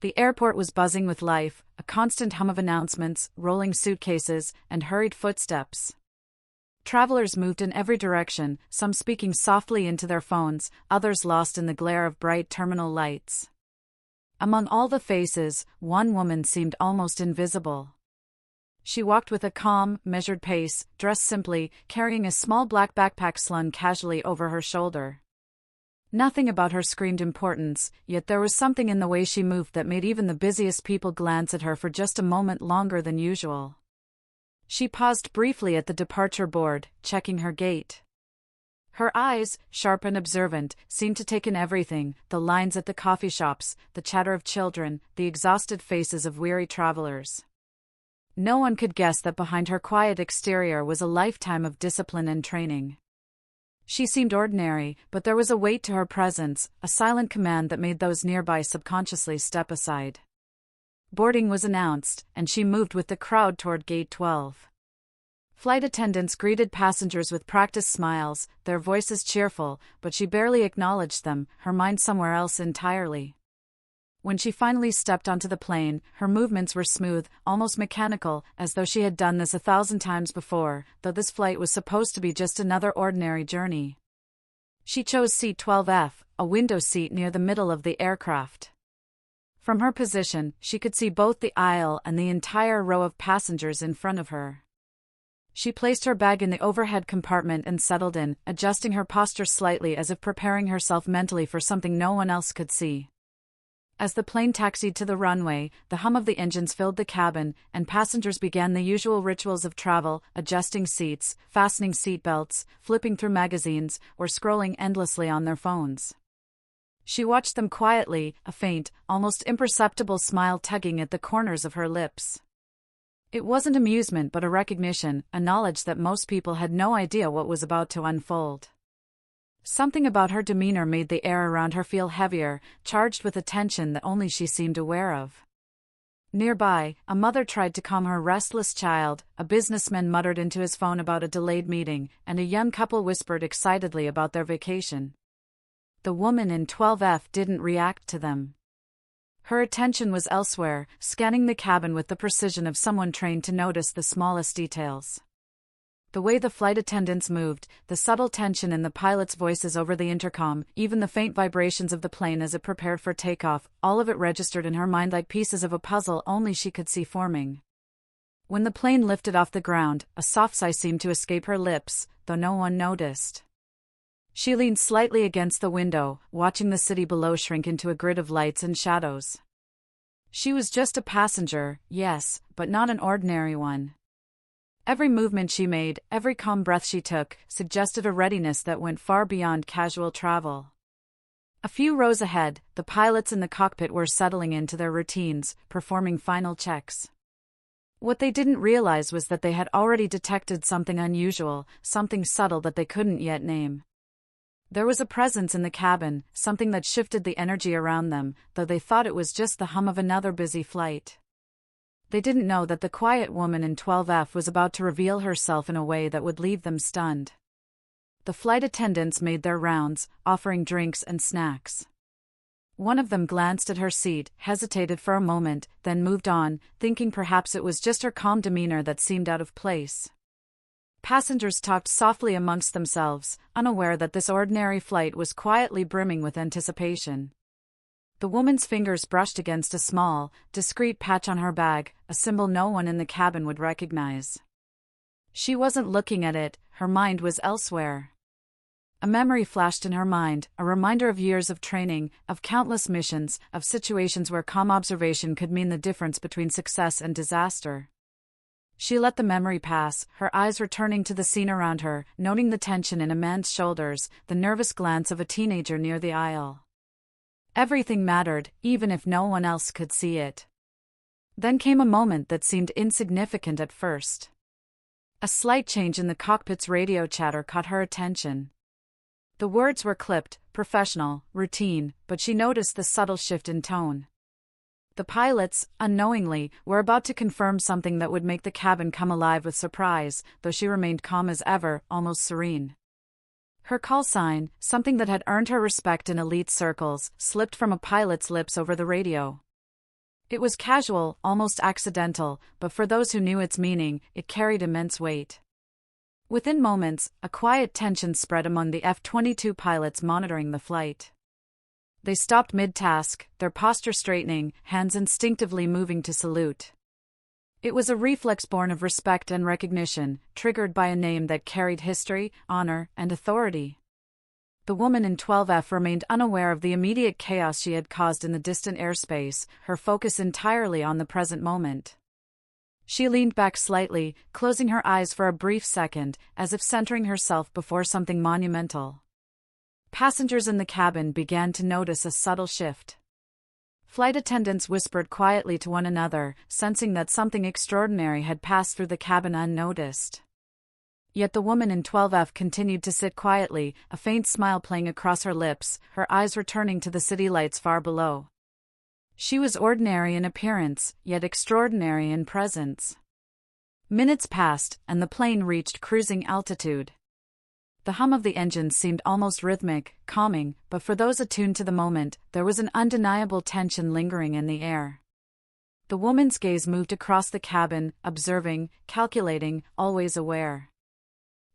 The airport was buzzing with life, a constant hum of announcements, rolling suitcases, and hurried footsteps. Travelers moved in every direction, some speaking softly into their phones, others lost in the glare of bright terminal lights. Among all the faces, one woman seemed almost invisible. She walked with a calm, measured pace, dressed simply, carrying a small black backpack slung casually over her shoulder. Nothing about her screamed importance, yet there was something in the way she moved that made even the busiest people glance at her for just a moment longer than usual. She paused briefly at the departure board, checking her gate. Her eyes, sharp and observant, seemed to take in everything: the lines at the coffee shops, the chatter of children, the exhausted faces of weary travelers. No one could guess that behind her quiet exterior was a lifetime of discipline and training. She seemed ordinary, but there was a weight to her presence, a silent command that made those nearby subconsciously step aside. Boarding was announced, and she moved with the crowd toward Gate 12. Flight attendants greeted passengers with practiced smiles, their voices cheerful, but she barely acknowledged them, her mind somewhere else entirely. When she finally stepped onto the plane, her movements were smooth, almost mechanical, as though she had done this 1,000 times before, though this flight was supposed to be just another ordinary journey. She chose seat 12F, a window seat near the middle of the aircraft. From her position, she could see both the aisle and the entire row of passengers in front of her. She placed her bag in the overhead compartment and settled in, adjusting her posture slightly as if preparing herself mentally for something no one else could see. As the plane taxied to the runway, the hum of the engines filled the cabin, and passengers began the usual rituals of travel: adjusting seats, fastening seatbelts, flipping through magazines, or scrolling endlessly on their phones. She watched them quietly, a faint, almost imperceptible smile tugging at the corners of her lips. It wasn't amusement but a recognition, a knowledge that most people had no idea what was about to unfold. Something about her demeanor made the air around her feel heavier, charged with a tension that only she seemed aware of. Nearby, a mother tried to calm her restless child, a businessman muttered into his phone about a delayed meeting, and a young couple whispered excitedly about their vacation. The woman in 12F didn't react to them. Her attention was elsewhere, scanning the cabin with the precision of someone trained to notice the smallest details. The way the flight attendants moved, the subtle tension in the pilots' voices over the intercom, even the faint vibrations of the plane as it prepared for takeoff, all of it registered in her mind like pieces of a puzzle only she could see forming. When the plane lifted off the ground, a soft sigh seemed to escape her lips, though no one noticed. She leaned slightly against the window, watching the city below shrink into a grid of lights and shadows. She was just a passenger, yes, but not an ordinary one. Every movement she made, every calm breath she took, suggested a readiness that went far beyond casual travel. A few rows ahead, the pilots in the cockpit were settling into their routines, performing final checks. What they didn't realize was that they had already detected something unusual, something subtle that they couldn't yet name. There was a presence in the cabin, something that shifted the energy around them, though they thought it was just the hum of another busy flight. They didn't know that the quiet woman in 12F was about to reveal herself in a way that would leave them stunned. The flight attendants made their rounds, offering drinks and snacks. One of them glanced at her seat, hesitated for a moment, then moved on, thinking perhaps it was just her calm demeanor that seemed out of place. Passengers talked softly amongst themselves, unaware that this ordinary flight was quietly brimming with anticipation. The woman's fingers brushed against a small, discreet patch on her bag, a symbol no one in the cabin would recognize. She wasn't looking at it, her mind was elsewhere. A memory flashed in her mind, a reminder of years of training, of countless missions, of situations where calm observation could mean the difference between success and disaster. She let the memory pass, her eyes returning to the scene around her, noting the tension in a man's shoulders, the nervous glance of a teenager near the aisle. Everything mattered, even if no one else could see it. Then came a moment that seemed insignificant at first. A slight change in the cockpit's radio chatter caught her attention. The words were clipped, professional, routine, but she noticed the subtle shift in tone. The pilots, unknowingly, were about to confirm something that would make the cabin come alive with surprise, though she remained calm as ever, almost serene. Her call sign, something that had earned her respect in elite circles, slipped from a pilot's lips over the radio. It was casual, almost accidental, but for those who knew its meaning, it carried immense weight. Within moments, a quiet tension spread among the F-22 pilots monitoring the flight. They stopped mid-task, their posture straightening, hands instinctively moving to salute. It was a reflex born of respect and recognition, triggered by a name that carried history, honor, and authority. The woman in 12F remained unaware of the immediate chaos she had caused in the distant airspace, her focus entirely on the present moment. She leaned back slightly, closing her eyes for a brief second, as if centering herself before something monumental. Passengers in the cabin began to notice a subtle shift. Flight attendants whispered quietly to one another, sensing that something extraordinary had passed through the cabin unnoticed. Yet the woman in 12F continued to sit quietly, a faint smile playing across her lips, her eyes returning to the city lights far below. She was ordinary in appearance, yet extraordinary in presence. Minutes passed, and the plane reached cruising altitude. The hum of the engines seemed almost rhythmic, calming, but for those attuned to the moment, there was an undeniable tension lingering in the air. The woman's gaze moved across the cabin, observing, calculating, always aware.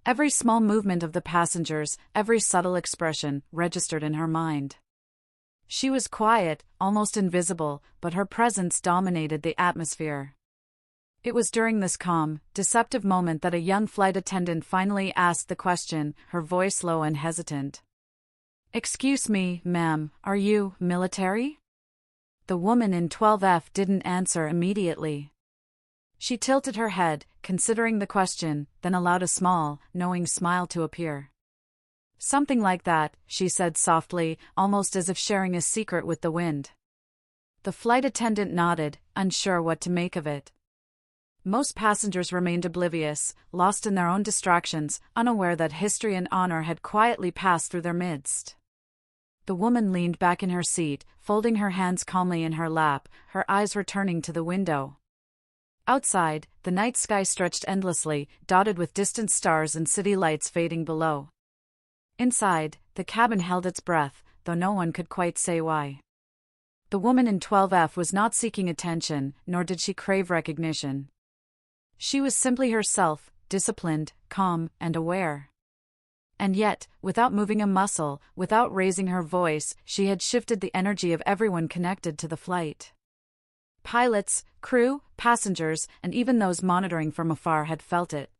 Every small movement of the passengers, every subtle expression, registered in her mind. She was quiet, almost invisible, but her presence dominated the atmosphere. It was during this calm, deceptive moment that a young flight attendant finally asked the question, her voice low and hesitant. "Excuse me, ma'am, are you military?" The woman in 12F didn't answer immediately. She tilted her head, considering the question, then allowed a small, knowing smile to appear. "Something like that," she said softly, almost as if sharing a secret with the wind. The flight attendant nodded, unsure what to make of it. Most passengers remained oblivious, lost in their own distractions, unaware that history and honor had quietly passed through their midst. The woman leaned back in her seat, folding her hands calmly in her lap, her eyes returning to the window. Outside, the night sky stretched endlessly, dotted with distant stars and city lights fading below. Inside, the cabin held its breath, though no one could quite say why. The woman in 12F was not seeking attention, nor did she crave recognition. She was simply herself, disciplined, calm, and aware. And yet, without moving a muscle, without raising her voice, she had shifted the energy of everyone connected to the flight. Pilots, crew, passengers, and even those monitoring from afar had felt it.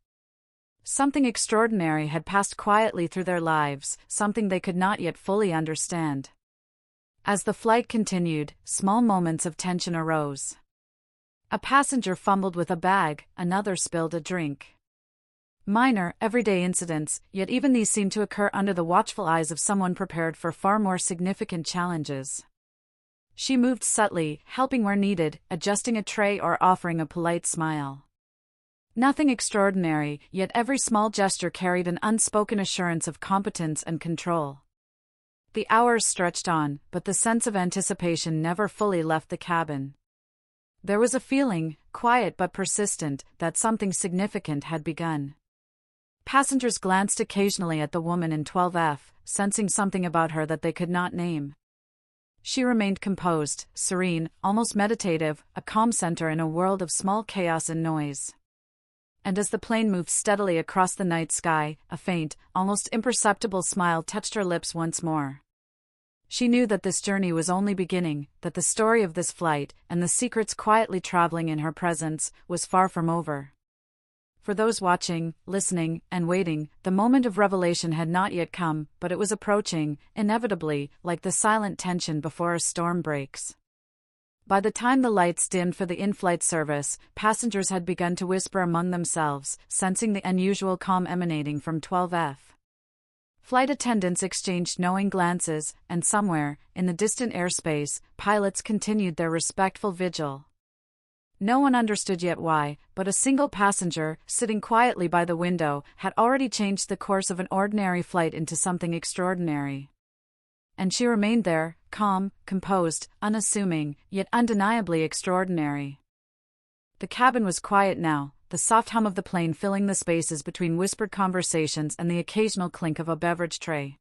Something extraordinary had passed quietly through their lives, something they could not yet fully understand. As the flight continued, small moments of tension arose. A passenger fumbled with a bag, another spilled a drink. Minor, everyday incidents, yet even these seemed to occur under the watchful eyes of someone prepared for far more significant challenges. She moved subtly, helping where needed, adjusting a tray or offering a polite smile. Nothing extraordinary, yet every small gesture carried an unspoken assurance of competence and control. The hours stretched on, but the sense of anticipation never fully left the cabin. There was a feeling, quiet but persistent, that something significant had begun. Passengers glanced occasionally at the woman in 12F, sensing something about her that they could not name. She remained composed, serene, almost meditative, a calm center in a world of small chaos and noise. And as the plane moved steadily across the night sky, a faint, almost imperceptible smile touched her lips once more. She knew that this journey was only beginning, that the story of this flight, and the secrets quietly traveling in her presence, was far from over. For those watching, listening, and waiting, the moment of revelation had not yet come, but it was approaching, inevitably, like the silent tension before a storm breaks. By the time the lights dimmed for the in-flight service, passengers had begun to whisper among themselves, sensing the unusual calm emanating from 12F. Flight attendants exchanged knowing glances, and somewhere, in the distant airspace, pilots continued their respectful vigil. No one understood yet why, but a single passenger, sitting quietly by the window, had already changed the course of an ordinary flight into something extraordinary. And she remained there, calm, composed, unassuming, yet undeniably extraordinary. The cabin was quiet now, the soft hum of the plane filling the spaces between whispered conversations and the occasional clink of a beverage tray.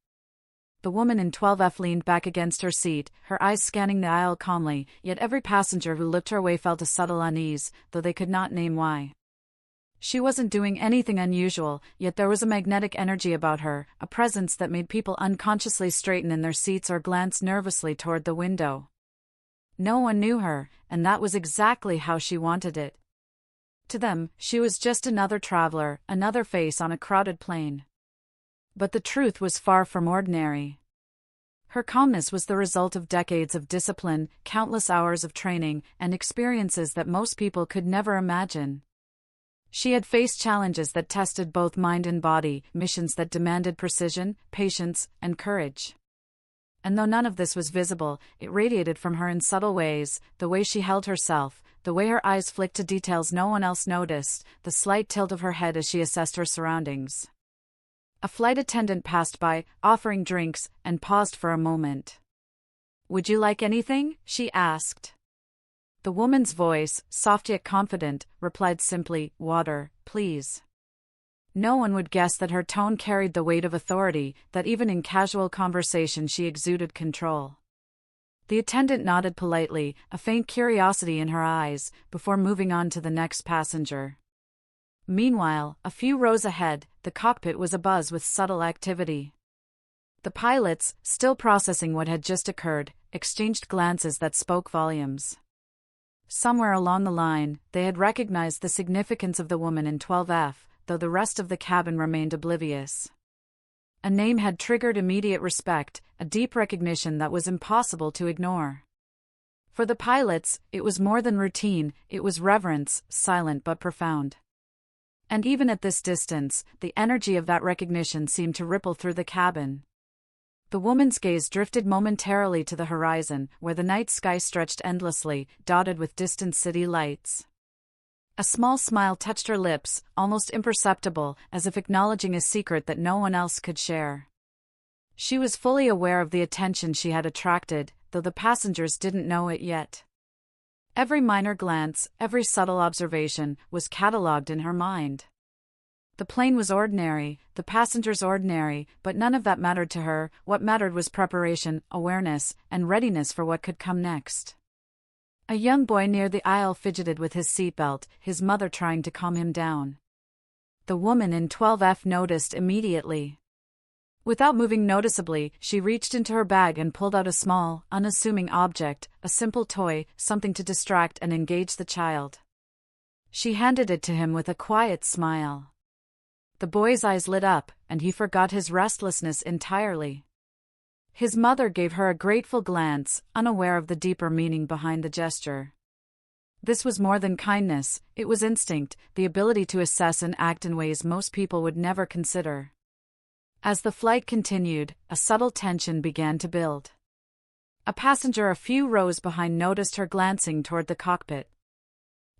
The woman in 12F leaned back against her seat, her eyes scanning the aisle calmly, yet every passenger who looked her way felt a subtle unease, though they could not name why. She wasn't doing anything unusual, yet there was a magnetic energy about her, a presence that made people unconsciously straighten in their seats or glance nervously toward the window. No one knew her, and that was exactly how she wanted it. To them, she was just another traveler, another face on a crowded plane. But the truth was far from ordinary. Her calmness was the result of decades of discipline, countless hours of training, and experiences that most people could never imagine. She had faced challenges that tested both mind and body, missions that demanded precision, patience, and courage. And though none of this was visible, it radiated from her in subtle ways, the way she held herself, the way her eyes flicked to details no one else noticed, the slight tilt of her head as she assessed her surroundings. A flight attendant passed by, offering drinks, and paused for a moment. "Would you like anything?" she asked. The woman's voice, soft yet confident, replied simply, "Water, please." No one would guess that her tone carried the weight of authority, that even in casual conversation she exuded control. The attendant nodded politely, a faint curiosity in her eyes, before moving on to the next passenger. Meanwhile, a few rows ahead, the cockpit was abuzz with subtle activity. The pilots, still processing what had just occurred, exchanged glances that spoke volumes. Somewhere along the line, they had recognized the significance of the woman in 12F, though the rest of the cabin remained oblivious. A name had triggered immediate respect, a deep recognition that was impossible to ignore. For the pilots, it was more than routine, it was reverence, silent but profound. And even at this distance, the energy of that recognition seemed to ripple through the cabin. The woman's gaze drifted momentarily to the horizon, where the night sky stretched endlessly, dotted with distant city lights. A small smile touched her lips, almost imperceptible, as if acknowledging a secret that no one else could share. She was fully aware of the attention she had attracted, though the passengers didn't know it yet. Every minor glance, every subtle observation, was catalogued in her mind. The plane was ordinary, the passengers ordinary, but none of that mattered to her. What mattered was preparation, awareness, and readiness for what could come next. A young boy near the aisle fidgeted with his seatbelt, his mother trying to calm him down. The woman in 12F noticed immediately. Without moving noticeably, she reached into her bag and pulled out a small, unassuming object, a simple toy, something to distract and engage the child. She handed it to him with a quiet smile. The boy's eyes lit up, and he forgot his restlessness entirely. His mother gave her a grateful glance, unaware of the deeper meaning behind the gesture. This was more than kindness, it was instinct, the ability to assess and act in ways most people would never consider. As the flight continued, a subtle tension began to build. A passenger a few rows behind noticed her glancing toward the cockpit.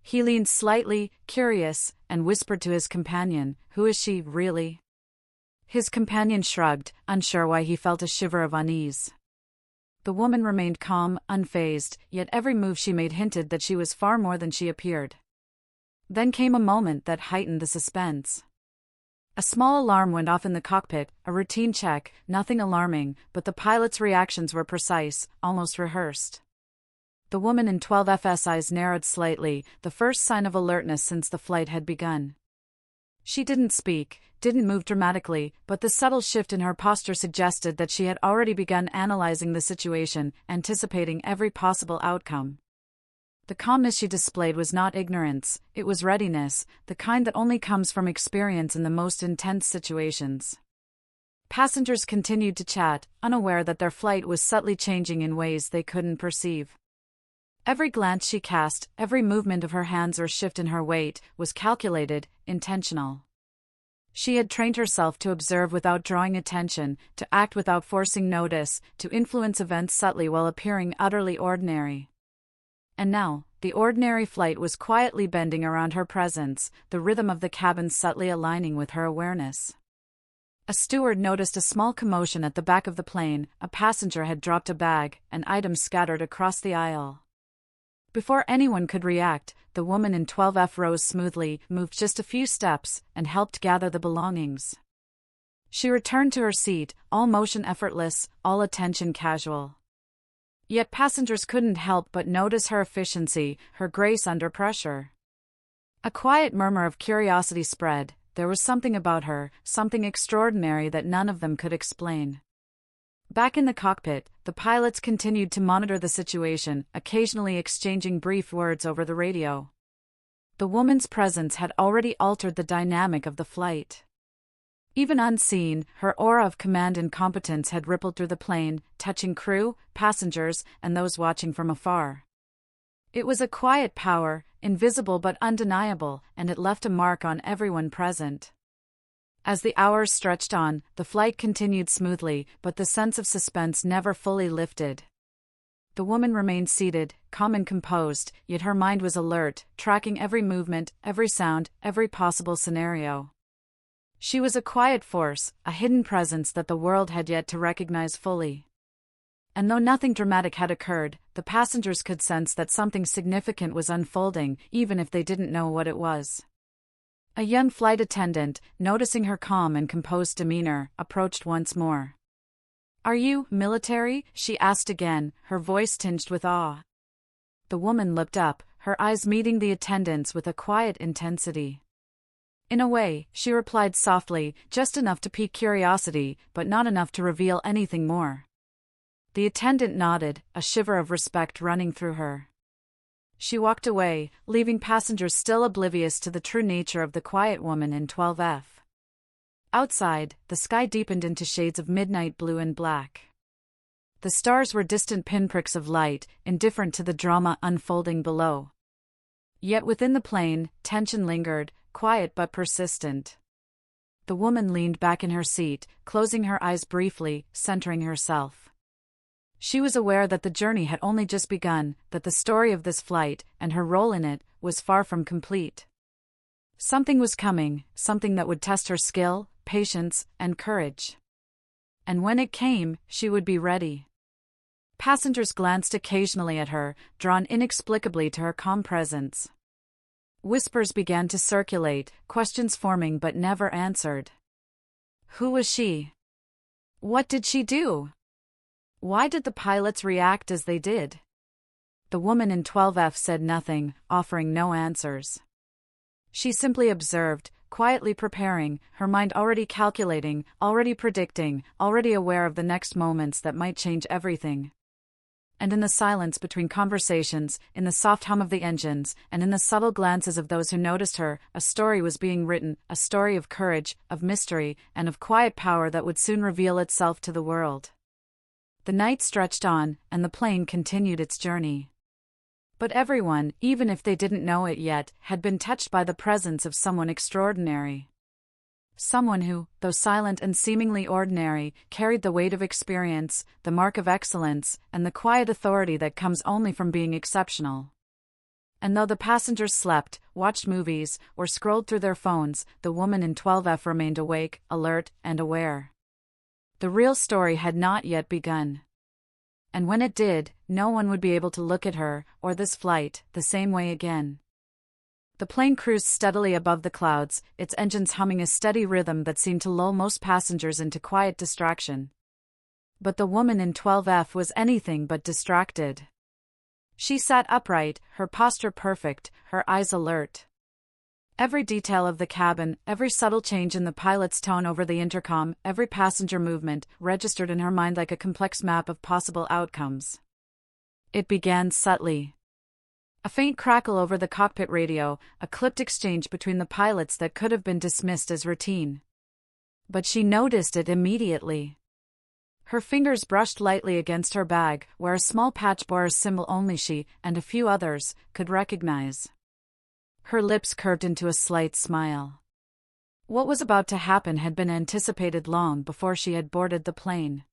He leaned slightly, curious, and whispered to his companion, "Who is she, really?" His companion shrugged, unsure why he felt a shiver of unease. The woman remained calm, unfazed, yet every move she made hinted that she was far more than she appeared. Then came a moment that heightened the suspense. A small alarm went off in the cockpit, a routine check, nothing alarming, but the pilot's reactions were precise, almost rehearsed. The woman in 12F's eyes narrowed slightly, the first sign of alertness since the flight had begun. She didn't speak, didn't move dramatically, but the subtle shift in her posture suggested that she had already begun analyzing the situation, anticipating every possible outcome. The calmness she displayed was not ignorance, it was readiness, the kind that only comes from experience in the most intense situations. Passengers continued to chat, unaware that their flight was subtly changing in ways they couldn't perceive. Every glance she cast, every movement of her hands or shift in her weight, was calculated, intentional. She had trained herself to observe without drawing attention, to act without forcing notice, to influence events subtly while appearing utterly ordinary. And now, the ordinary flight was quietly bending around her presence, the rhythm of the cabin subtly aligning with her awareness. A steward noticed a small commotion at the back of the plane, a passenger had dropped a bag, and items scattered across the aisle. Before anyone could react, the woman in 12F rose smoothly, moved just a few steps, and helped gather the belongings. She returned to her seat, all motion effortless, all attention casual. Yet passengers couldn't help but notice her efficiency, her grace under pressure. A quiet murmur of curiosity spread. There was something about her, something extraordinary that none of them could explain. Back in the cockpit, the pilots continued to monitor the situation, occasionally exchanging brief words over the radio. The woman's presence had already altered the dynamic of the flight. Even unseen, her aura of command and competence had rippled through the plane, touching crew, passengers, and those watching from afar. It was a quiet power, invisible but undeniable, and it left a mark on everyone present. As the hours stretched on, the flight continued smoothly, but the sense of suspense never fully lifted. The woman remained seated, calm and composed, yet her mind was alert, tracking every movement, every sound, every possible scenario. She was a quiet force, a hidden presence that the world had yet to recognize fully. And though nothing dramatic had occurred, the passengers could sense that something significant was unfolding, even if they didn't know what it was. A young flight attendant, noticing her calm and composed demeanor, approached once more. "Are you military?" she asked again, her voice tinged with awe. The woman looked up, her eyes meeting the attendant's with a quiet intensity. "In a way," she replied softly, just enough to pique curiosity, but not enough to reveal anything more. The attendant nodded, a shiver of respect running through her. She walked away, leaving passengers still oblivious to the true nature of the quiet woman in 12F. Outside, the sky deepened into shades of midnight blue and black. The stars were distant pinpricks of light, indifferent to the drama unfolding below. Yet within the plane, tension lingered, quiet but persistent. The woman leaned back in her seat, closing her eyes briefly, centering herself. She was aware that the journey had only just begun, that the story of this flight, and her role in it, was far from complete. Something was coming, something that would test her skill, patience, and courage. And when it came, she would be ready. Passengers glanced occasionally at her, drawn inexplicably to her calm presence. Whispers began to circulate, questions forming but never answered. Who was she? What did she do? Why did the pilots react as they did? The woman in 12F said nothing, offering no answers. She simply observed, quietly preparing, her mind already calculating, already predicting, already aware of the next moments that might change everything. And in the silence between conversations, in the soft hum of the engines, and in the subtle glances of those who noticed her, a story was being written, a story of courage, of mystery, and of quiet power that would soon reveal itself to the world. The night stretched on, and the plane continued its journey. But everyone, even if they didn't know it yet, had been touched by the presence of someone extraordinary. Someone who, though silent and seemingly ordinary, carried the weight of experience, the mark of excellence, and the quiet authority that comes only from being exceptional. And though the passengers slept, watched movies, or scrolled through their phones, the woman in 12F remained awake, alert, and aware. The real story had not yet begun. And when it did, no one would be able to look at her, or this flight, the same way again. The plane cruised steadily above the clouds, its engines humming a steady rhythm that seemed to lull most passengers into quiet distraction. But the woman in 12F was anything but distracted. She sat upright, her posture perfect, her eyes alert. Every detail of the cabin, every subtle change in the pilot's tone over the intercom, every passenger movement, registered in her mind like a complex map of possible outcomes. It began subtly. A faint crackle over the cockpit radio, a clipped exchange between the pilots that could have been dismissed as routine. But she noticed it immediately. Her fingers brushed lightly against her bag, where a small patch bore a symbol only she, and a few others, could recognize. Her lips curved into a slight smile. What was about to happen had been anticipated long before she had boarded the plane.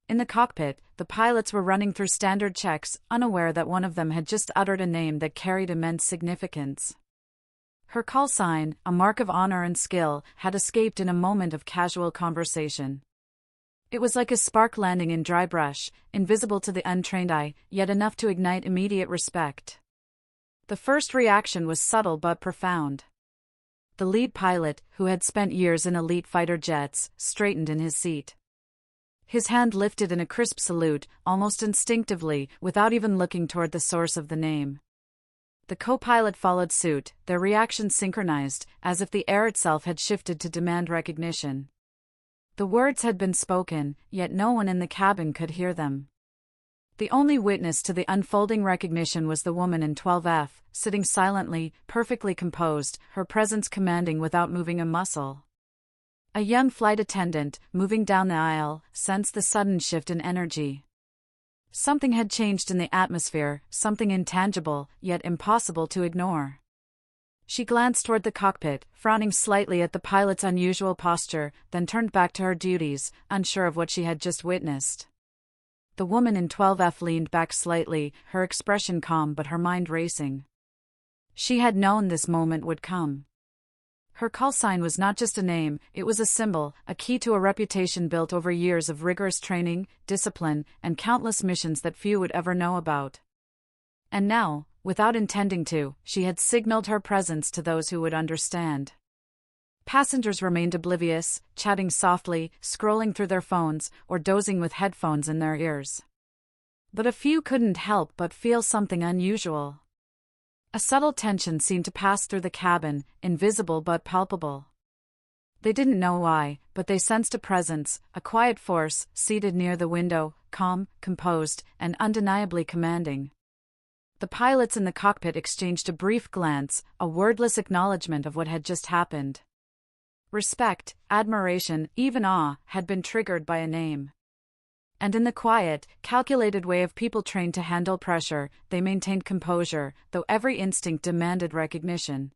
In the cockpit, the pilots were running through standard checks, unaware that one of them had just uttered a name that carried immense significance. Her call sign, a mark of honor and skill, had escaped in a moment of casual conversation. It was like a spark landing in dry brush, invisible to the untrained eye, yet enough to ignite immediate respect. The first reaction was subtle but profound. The lead pilot, who had spent years in elite fighter jets, straightened in his seat. His hand lifted in a crisp salute, almost instinctively, without even looking toward the source of the name. The co-pilot followed suit, their reactions synchronized, as if the air itself had shifted to demand recognition. The words had been spoken, yet no one in the cabin could hear them. The only witness to the unfolding recognition was the woman in 12F, sitting silently, perfectly composed, her presence commanding without moving a muscle. A young flight attendant, moving down the aisle, sensed the sudden shift in energy. Something had changed in the atmosphere, something intangible, yet impossible to ignore. She glanced toward the cockpit, frowning slightly at the pilot's unusual posture, then turned back to her duties, unsure of what she had just witnessed. The woman in 12F leaned back slightly, her expression calm but her mind racing. She had known this moment would come. Her call sign was not just a name, it was a symbol, a key to a reputation built over years of rigorous training, discipline, and countless missions that few would ever know about. And now, without intending to, she had signaled her presence to those who would understand. Passengers remained oblivious, chatting softly, scrolling through their phones, or dozing with headphones in their ears. But a few couldn't help but feel something unusual. A subtle tension seemed to pass through the cabin, invisible but palpable. They didn't know why, but they sensed a presence, a quiet force, seated near the window, calm, composed, and undeniably commanding. The pilots in the cockpit exchanged a brief glance, a wordless acknowledgement of what had just happened. Respect, admiration, even awe, had been triggered by a name. And in the quiet, calculated way of people trained to handle pressure, they maintained composure, though every instinct demanded recognition.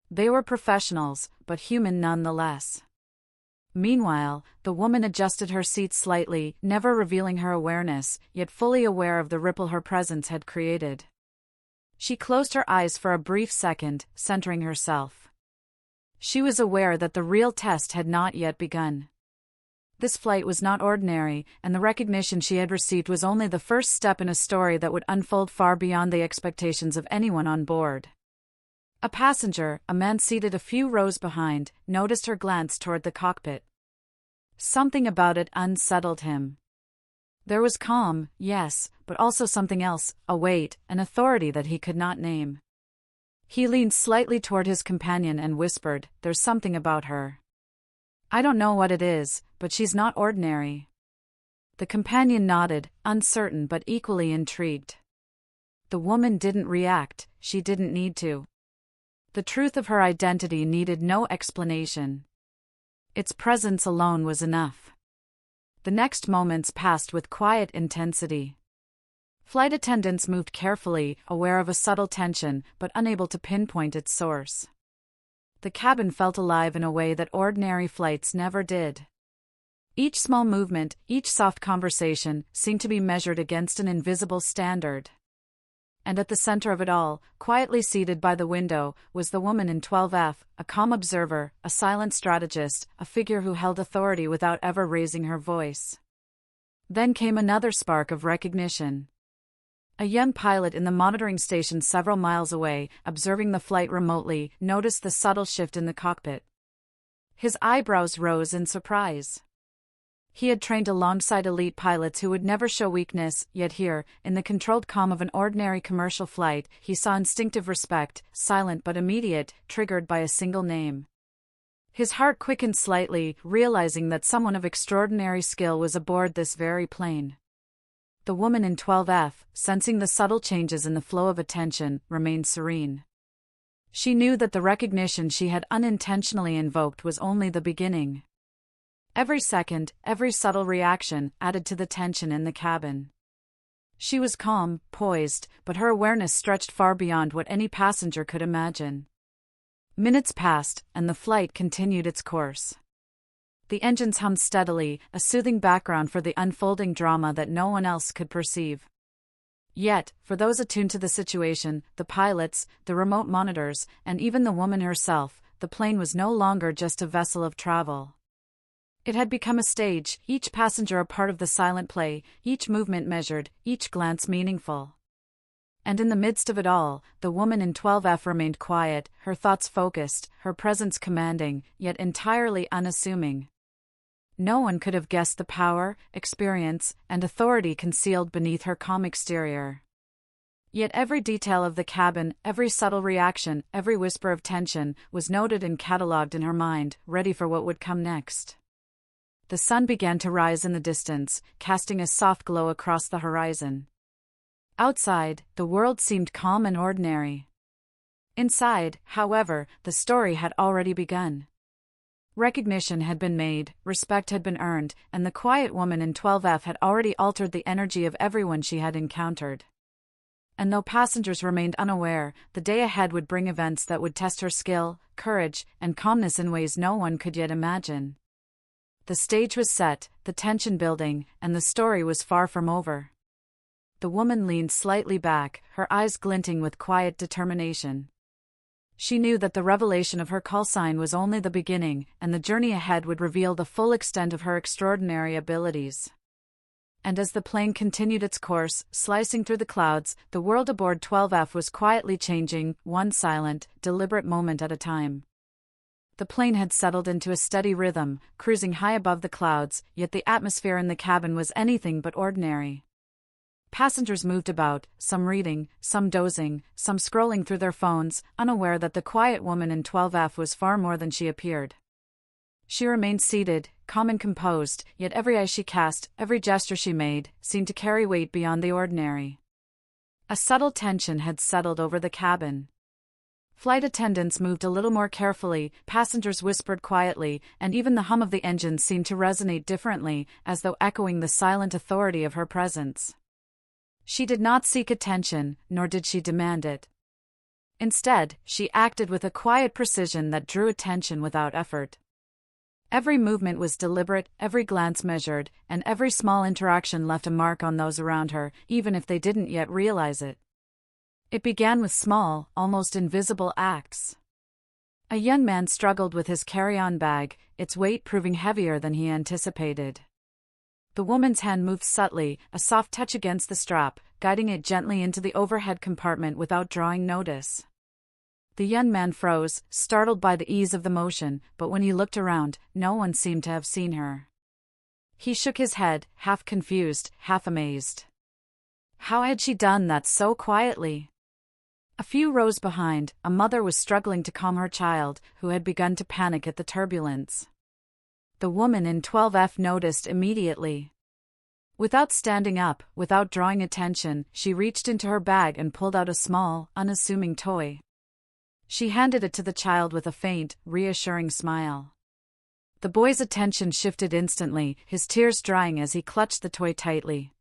They were professionals, but human nonetheless. Meanwhile, the woman adjusted her seat slightly, never revealing her awareness, yet fully aware of the ripple her presence had created. She closed her eyes for a brief second, centering herself. She was aware that the real test had not yet begun. This flight was not ordinary, and the recognition she had received was only the first step in a story that would unfold far beyond the expectations of anyone on board. A passenger, a man seated a few rows behind, noticed her glance toward the cockpit. Something about it unsettled him. There was calm, yes, but also something else, a weight, an authority that he could not name. He leaned slightly toward his companion and whispered, "There's something about her. I don't know what it is, but she's not ordinary." The companion nodded, uncertain but equally intrigued. The woman didn't react, she didn't need to. The truth of her identity needed no explanation. Its presence alone was enough. The next moments passed with quiet intensity. Flight attendants moved carefully, aware of a subtle tension, but unable to pinpoint its source. The cabin felt alive in a way that ordinary flights never did. Each small movement, each soft conversation, seemed to be measured against an invisible standard. And at the center of it all, quietly seated by the window, was the woman in 12F, a calm observer, a silent strategist, a figure who held authority without ever raising her voice. Then came another spark of recognition. A young pilot in the monitoring station several miles away, observing the flight remotely, noticed the subtle shift in the cockpit. His eyebrows rose in surprise. He had trained alongside elite pilots who would never show weakness, yet here, in the controlled calm of an ordinary commercial flight, he saw instinctive respect, silent but immediate, triggered by a single name. His heart quickened slightly, realizing that someone of extraordinary skill was aboard this very plane. The woman in 12F, sensing the subtle changes in the flow of attention, remained serene. She knew that the recognition she had unintentionally invoked was only the beginning. Every second, every subtle reaction, added to the tension in the cabin. She was calm, poised, but her awareness stretched far beyond what any passenger could imagine. Minutes passed, and the flight continued its course. The engines hummed steadily, a soothing background for the unfolding drama that no one else could perceive. Yet, for those attuned to the situation, the pilots, the remote monitors, and even the woman herself, the plane was no longer just a vessel of travel. It had become a stage, each passenger a part of the silent play, each movement measured, each glance meaningful. And in the midst of it all, the woman in 12F remained quiet, her thoughts focused, her presence commanding, yet entirely unassuming. No one could have guessed the power, experience, and authority concealed beneath her calm exterior. Yet every detail of the cabin, every subtle reaction, every whisper of tension, was noted and catalogued in her mind, ready for what would come next. The sun began to rise in the distance, casting a soft glow across the horizon. Outside, the world seemed calm and ordinary. Inside, however, the story had already begun. Recognition had been made, respect had been earned, and the quiet woman in 12F had already altered the energy of everyone she had encountered. And though passengers remained unaware, the day ahead would bring events that would test her skill, courage, and calmness in ways no one could yet imagine. The stage was set, the tension building, and the story was far from over. The woman leaned slightly back, her eyes glinting with quiet determination. She knew that the revelation of her call sign was only the beginning, and the journey ahead would reveal the full extent of her extraordinary abilities. And as the plane continued its course, slicing through the clouds, the world aboard 12F was quietly changing, one silent, deliberate moment at a time. The plane had settled into a steady rhythm, cruising high above the clouds, yet the atmosphere in the cabin was anything but ordinary. Passengers moved about, some reading, some dozing, some scrolling through their phones, unaware that the quiet woman in 12F was far more than she appeared. She remained seated, calm and composed, yet every eye she cast, every gesture she made, seemed to carry weight beyond the ordinary. A subtle tension had settled over the cabin. Flight attendants moved a little more carefully, passengers whispered quietly, and even the hum of the engine seemed to resonate differently, as though echoing the silent authority of her presence. She did not seek attention, nor did she demand it. Instead, she acted with a quiet precision that drew attention without effort. Every movement was deliberate, every glance measured, and every small interaction left a mark on those around her, even if they didn't yet realize it. It began with small, almost invisible acts. A young man struggled with his carry-on bag, its weight proving heavier than he anticipated. The woman's hand moved subtly, a soft touch against the strap, guiding it gently into the overhead compartment without drawing notice. The young man froze, startled by the ease of the motion, but when he looked around, no one seemed to have seen her. He shook his head, half confused, half amazed. How had she done that so quietly? A few rows behind, a mother was struggling to calm her child, who had begun to panic at the turbulence. The woman in 12F noticed immediately. Without standing up, without drawing attention, she reached into her bag and pulled out a small, unassuming toy. She handed it to the child with a faint, reassuring smile. The boy's attention shifted instantly, his tears drying as he clutched the toy tightly.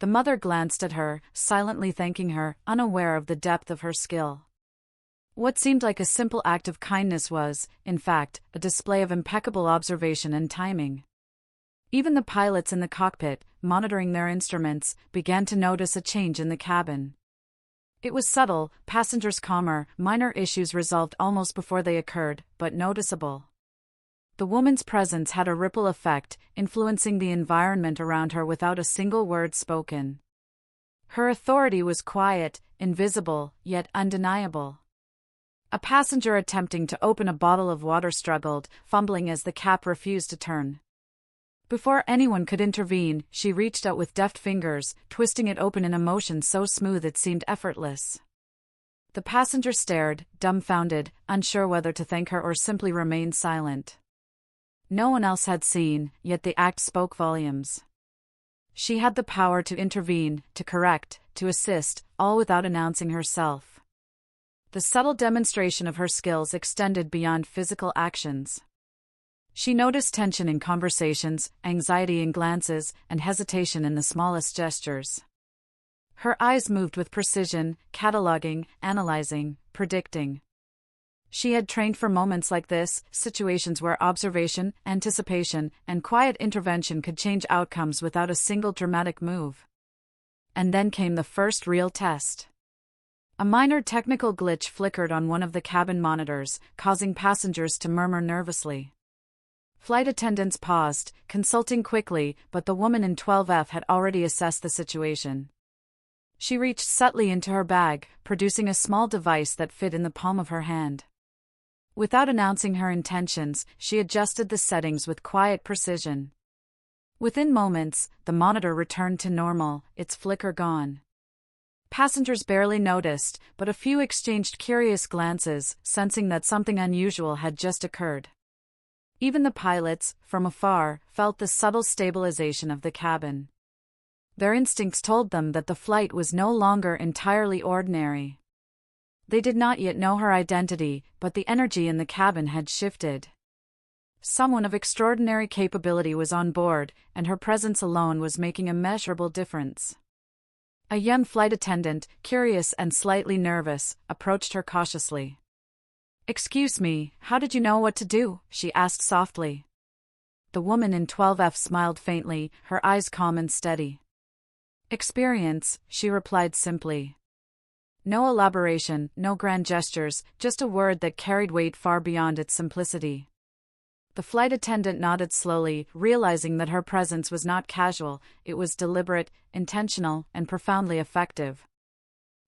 The mother glanced at her, silently thanking her, unaware of the depth of her skill. What seemed like a simple act of kindness was, in fact, a display of impeccable observation and timing. Even the pilots in the cockpit, monitoring their instruments, began to notice a change in the cabin. It was subtle, passengers calmer, minor issues resolved almost before they occurred, but noticeable. The woman's presence had a ripple effect, influencing the environment around her without a single word spoken. Her authority was quiet, invisible, yet undeniable. A passenger attempting to open a bottle of water struggled, fumbling as the cap refused to turn. Before anyone could intervene, she reached out with deft fingers, twisting it open in a motion so smooth it seemed effortless. The passenger stared, dumbfounded, unsure whether to thank her or simply remain silent. No one else had seen, yet the act spoke volumes. She had the power to intervene, to correct, to assist, all without announcing herself. The subtle demonstration of her skills extended beyond physical actions. She noticed tension in conversations, anxiety in glances, and hesitation in the smallest gestures. Her eyes moved with precision, cataloging, analyzing, predicting. She had trained for moments like this, situations where observation, anticipation, and quiet intervention could change outcomes without a single dramatic move. And then came the first real test. A minor technical glitch flickered on one of the cabin monitors, causing passengers to murmur nervously. Flight attendants paused, consulting quickly, but the woman in 12F had already assessed the situation. She reached subtly into her bag, producing a small device that fit in the palm of her hand. Without announcing her intentions, she adjusted the settings with quiet precision. Within moments, the monitor returned to normal, its flicker gone. Passengers barely noticed, but a few exchanged curious glances, sensing that something unusual had just occurred. Even the pilots, from afar, felt the subtle stabilization of the cabin. Their instincts told them that the flight was no longer entirely ordinary. They did not yet know her identity, but the energy in the cabin had shifted. Someone of extraordinary capability was on board, and her presence alone was making a measurable difference. A young flight attendant, curious and slightly nervous, approached her cautiously. "Excuse me, how did you know what to do?" she asked softly. The woman in 12F smiled faintly, her eyes calm and steady. "Experience," she replied simply. No elaboration, no grand gestures, just a word that carried weight far beyond its simplicity. The flight attendant nodded slowly, realizing that her presence was not casual, it was deliberate, intentional, and profoundly effective.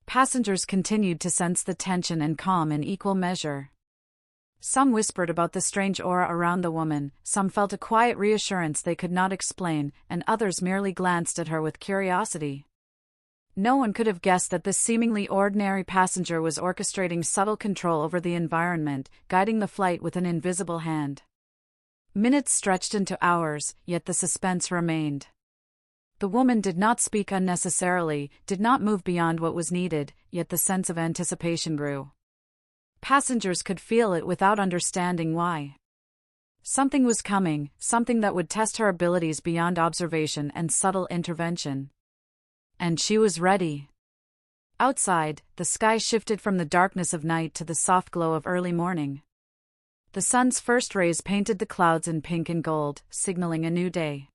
Passengers continued to sense the tension and calm in equal measure. Some whispered about the strange aura around the woman, some felt a quiet reassurance they could not explain, and others merely glanced at her with curiosity. No one could have guessed that this seemingly ordinary passenger was orchestrating subtle control over the environment, guiding the flight with an invisible hand. Minutes stretched into hours, yet the suspense remained. The woman did not speak unnecessarily, did not move beyond what was needed, yet the sense of anticipation grew. Passengers could feel it without understanding why. Something was coming, something that would test her abilities beyond observation and subtle intervention. And she was ready. Outside, the sky shifted from the darkness of night to the soft glow of early morning. The sun's first rays painted the clouds in pink and gold, signaling a new day.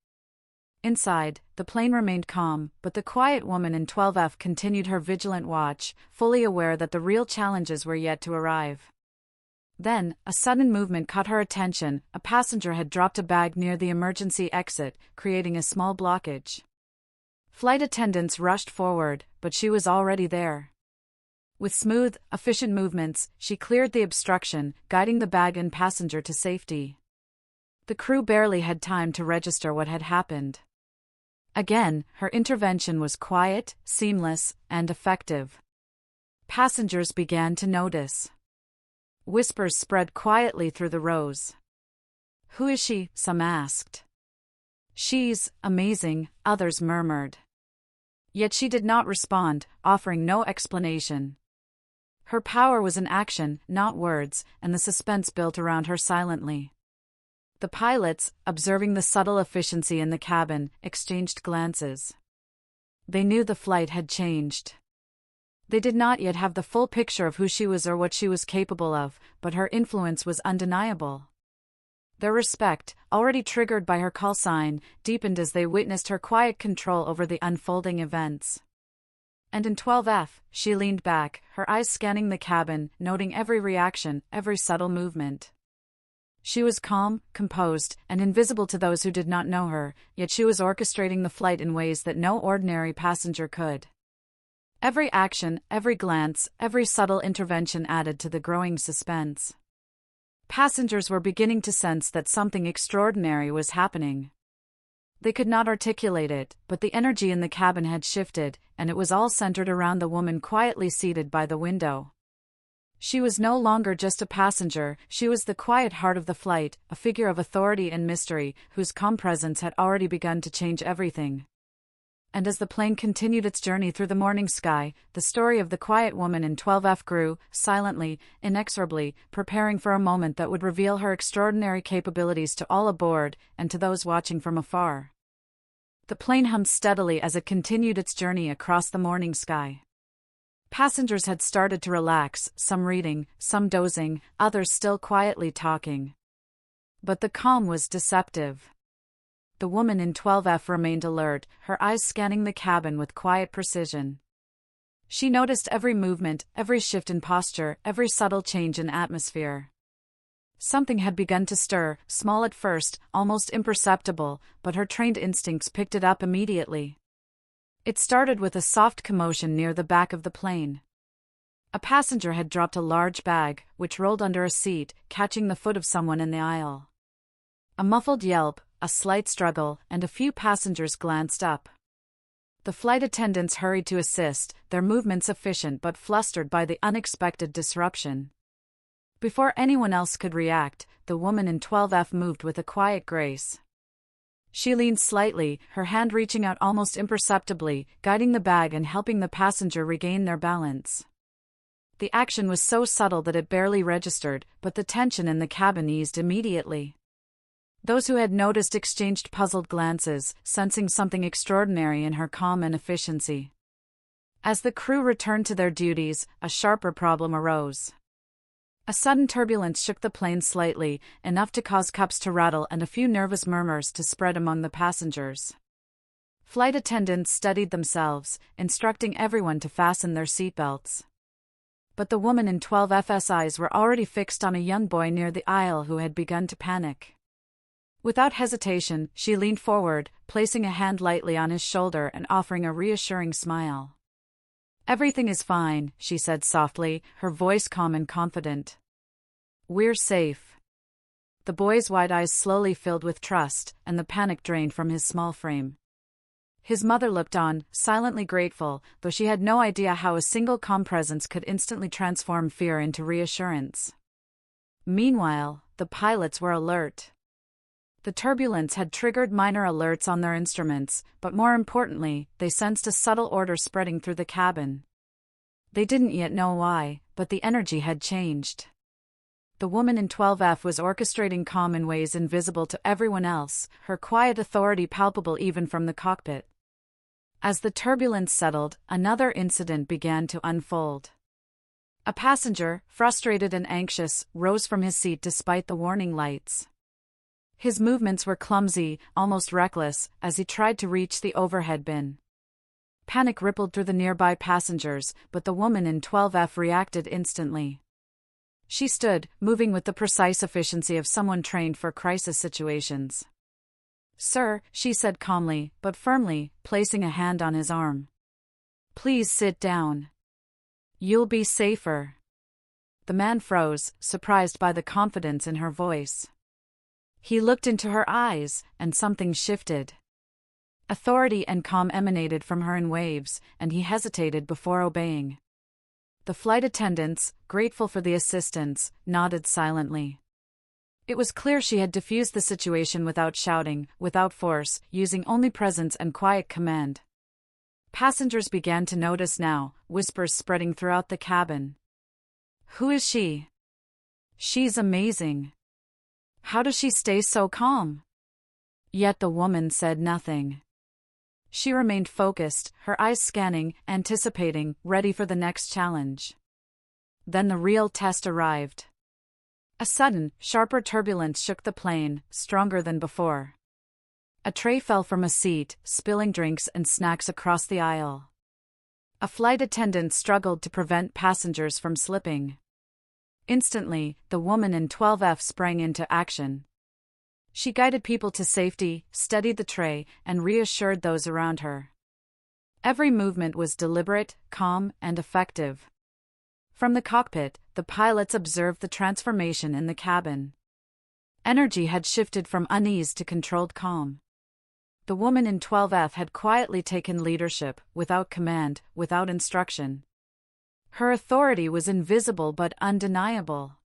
Inside, the plane remained calm, but the quiet woman in 12F continued her vigilant watch, fully aware that the real challenges were yet to arrive. Then, a sudden movement caught her attention. A passenger had dropped a bag near the emergency exit, creating a small blockage. Flight attendants rushed forward, but she was already there. With smooth, efficient movements, she cleared the obstruction, guiding the bag and passenger to safety. The crew barely had time to register what had happened. Again, her intervention was quiet, seamless, and effective. Passengers began to notice. Whispers spread quietly through the rows. "Who is she?" some asked. "She's amazing," others murmured. Yet she did not respond, offering no explanation. Her power was in action, not words, and the suspense built around her silently. The pilots, observing the subtle efficiency in the cabin, exchanged glances. They knew the flight had changed. They did not yet have the full picture of who she was or what she was capable of, but her influence was undeniable. Their respect, already triggered by her call sign, deepened as they witnessed her quiet control over the unfolding events. And in 12F, she leaned back, her eyes scanning the cabin, noting every reaction, every subtle movement. She was calm, composed, and invisible to those who did not know her, yet she was orchestrating the flight in ways that no ordinary passenger could. Every action, every glance, every subtle intervention added to the growing suspense. Passengers were beginning to sense that something extraordinary was happening. They could not articulate it, but the energy in the cabin had shifted, and it was all centered around the woman quietly seated by the window. She was no longer just a passenger, she was the quiet heart of the flight, a figure of authority and mystery, whose calm presence had already begun to change everything. And as the plane continued its journey through the morning sky, the story of the quiet woman in 12F grew, silently, inexorably, preparing for a moment that would reveal her extraordinary capabilities to all aboard, and to those watching from afar. The plane hummed steadily as it continued its journey across the morning sky. Passengers had started to relax, some reading, some dozing, others still quietly talking. But the calm was deceptive. The woman in 12F remained alert, her eyes scanning the cabin with quiet precision. She noticed every movement, every shift in posture, every subtle change in atmosphere. Something had begun to stir, small at first, almost imperceptible, but her trained instincts picked it up immediately. It started with a soft commotion near the back of the plane. A passenger had dropped a large bag, which rolled under a seat, catching the foot of someone in the aisle. A muffled yelp, a slight struggle, and a few passengers glanced up. The flight attendants hurried to assist, their movements efficient but flustered by the unexpected disruption. Before anyone else could react, the woman in 12F moved with a quiet grace. She leaned slightly, her hand reaching out almost imperceptibly, guiding the bag and helping the passenger regain their balance. The action was so subtle that it barely registered, but the tension in the cabin eased immediately. Those who had noticed exchanged puzzled glances, sensing something extraordinary in her calm and efficiency. As the crew returned to their duties, a sharper problem arose. A sudden turbulence shook the plane slightly, enough to cause cups to rattle and a few nervous murmurs to spread among the passengers. Flight attendants steadied themselves, instructing everyone to fasten their seatbelts. But the woman in 12F's eyes were already fixed on a young boy near the aisle who had begun to panic. Without hesitation, she leaned forward, placing a hand lightly on his shoulder and offering a reassuring smile. "Everything is fine," she said softly, her voice calm and confident. "We're safe." The boy's wide eyes slowly filled with trust, and the panic drained from his small frame. His mother looked on, silently grateful, though she had no idea how a single calm presence could instantly transform fear into reassurance. Meanwhile, the pilots were alert. The turbulence had triggered minor alerts on their instruments, but more importantly, they sensed a subtle order spreading through the cabin. They didn't yet know why, but the energy had changed. The woman in 12F was orchestrating calm in ways invisible to everyone else, her quiet authority palpable even from the cockpit. As the turbulence settled, another incident began to unfold. A passenger, frustrated and anxious, rose from his seat despite the warning lights. His movements were clumsy, almost reckless, as he tried to reach the overhead bin. Panic rippled through the nearby passengers, but the woman in 12F reacted instantly. She stood, moving with the precise efficiency of someone trained for crisis situations. "Sir," she said calmly, but firmly, placing a hand on his arm. "Please sit down. You'll be safer." The man froze, surprised by the confidence in her voice. He looked into her eyes, and something shifted. Authority and calm emanated from her in waves, and he hesitated before obeying. The flight attendants, grateful for the assistance, nodded silently. It was clear she had diffused the situation without shouting, without force, using only presence and quiet command. Passengers began to notice now, whispers spreading throughout the cabin. "Who is she? She's amazing. How does she stay so calm?" Yet the woman said nothing. She remained focused, her eyes scanning, anticipating, ready for the next challenge. Then the real test arrived. A sudden, sharper turbulence shook the plane, stronger than before. A tray fell from a seat, spilling drinks and snacks across the aisle. A flight attendant struggled to prevent passengers from slipping. Instantly, the woman in 12F sprang into action. She guided people to safety, steadied the tray, and reassured those around her. Every movement was deliberate, calm, and effective. From the cockpit, the pilots observed the transformation in the cabin. Energy had shifted from unease to controlled calm. The woman in 12F had quietly taken leadership, without command, without instruction. Her authority was invisible but undeniable.